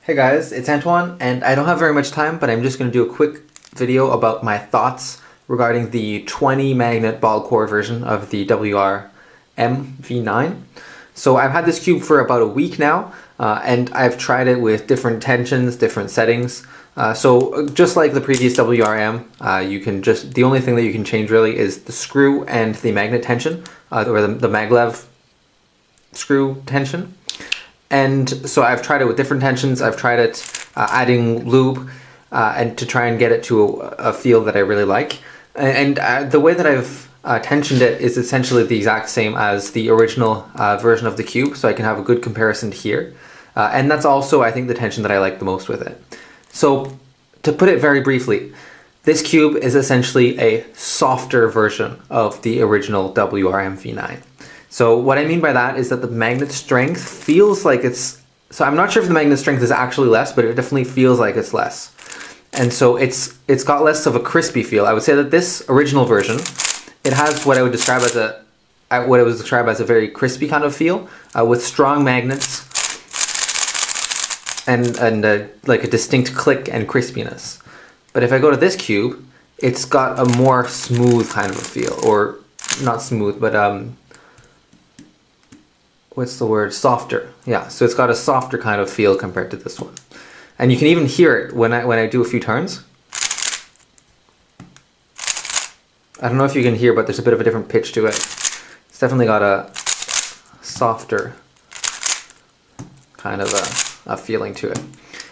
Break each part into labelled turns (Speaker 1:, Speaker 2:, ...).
Speaker 1: Hey guys, it's Antoine, and I don't have very much time, but I'm just going to do a quick video about my thoughts regarding the 20 magnet ball core version of the WRM V9. So I've had this cube for about a week now, and I've tried it with different tensions, different settings. So just like the previous WRM, the only thing that you can change really is the screw and the magnet tension, or the maglev screw tension. And so I've tried it with different tensions. I've tried it adding lube and to try and get it to a feel that I really like. And the way that I've tensioned it is essentially the exact same as the original version of the cube, so I can have a good comparison here. And that's also, I think, the tension that I like the most with it. So to put it very briefly, this cube is essentially a softer version of the original WRM V9. So what I mean by that is that the magnet strength feels like it's, so I'm not sure if the magnet strength is actually less, but it definitely feels like it's less. And so it's got less of a crispy feel. I would say that this original version, it has what I would describe as a very crispy kind of feel, with strong magnets and like a distinct click and crispiness. But if I go to this cube, it's got a more smooth kind of a feel, or not smooth, but what's the word? Softer. Yeah, so it's got a softer kind of feel compared to this one. And you can even hear it when I do a few turns. I don't know if you can hear, but there's a bit of a different pitch to it. It's definitely got a softer kind of a feeling to it.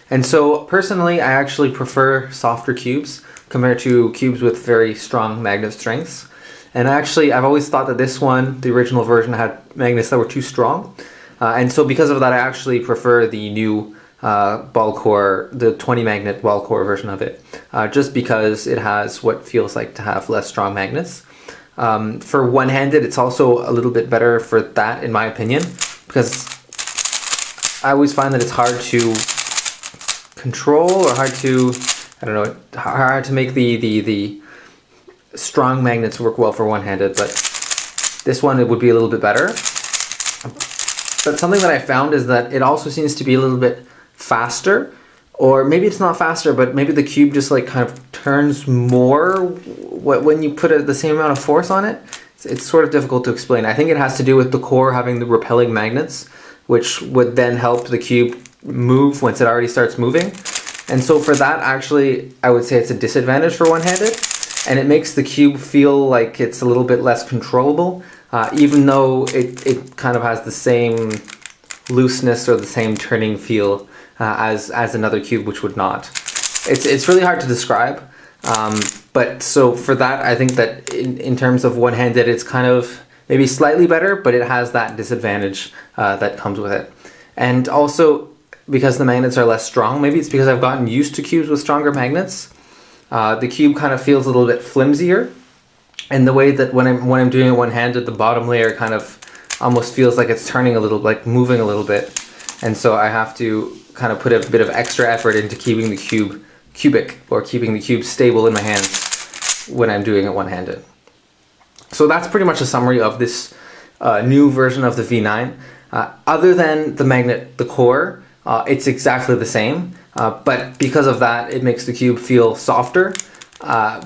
Speaker 1: And so personally, I actually prefer softer cubes compared to cubes with very strong magnet strengths. And actually, I've always thought that this one, the original version, had magnets that were too strong. And so because of that, I actually prefer the new ball core, the 20 magnet ball core version of it, just because it has what feels like to have less strong magnets. For one-handed, it's also a little bit better for that, in my opinion, because I always find that it's hard to control, or hard to, I don't know, hard to make the strong magnets work well for one-handed, but this one, it would be a little bit better. But something that I found is that it also seems to be a little bit faster, or maybe it's not faster, but maybe the cube just like kind of turns more when you put the same amount of force on it. It's sort of difficult to explain. I think it has to do with the core having the repelling magnets, which would then help the cube move once it already starts moving. And so for that, actually, I would say it's a disadvantage for one-handed. And it makes the cube feel like it's a little bit less controllable, even though it kind of has the same looseness or the same turning feel as another cube, which would not. It's really hard to describe, but so for that, I think that in terms of one-handed, it's kind of maybe slightly better, but it has that disadvantage that comes with it. And also, because the magnets are less strong, maybe it's because I've gotten used to cubes with stronger magnets, the cube kind of feels a little bit flimsier, and the way that when I'm doing it one-handed, the bottom layer kind of almost feels like it's turning a little, like moving a little bit, and so I have to kind of put a bit of extra effort into keeping the cube cubic, or keeping the cube stable in my hands when I'm doing it one-handed. So that's pretty much a summary of this new version of the V9. Other than the magnet, the core, it's exactly the same. But because of that, it makes the cube feel softer,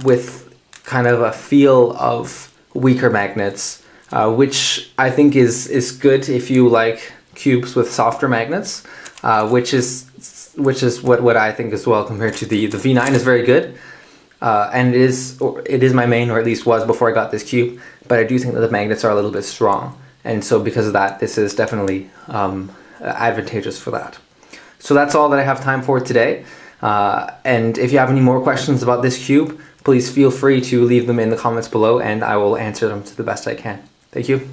Speaker 1: with kind of a feel of weaker magnets, which I think is good if you like cubes with softer magnets, which is what I think as well compared to the V9 is very good, and it is my main, or at least was before I got this cube. But I do think that the magnets are a little bit strong, and so because of that, this is definitely advantageous for that. So that's all that I have time for today. And if you have any more questions about this cube, please feel free to leave them in the comments below, and I will answer them to the best I can. Thank you.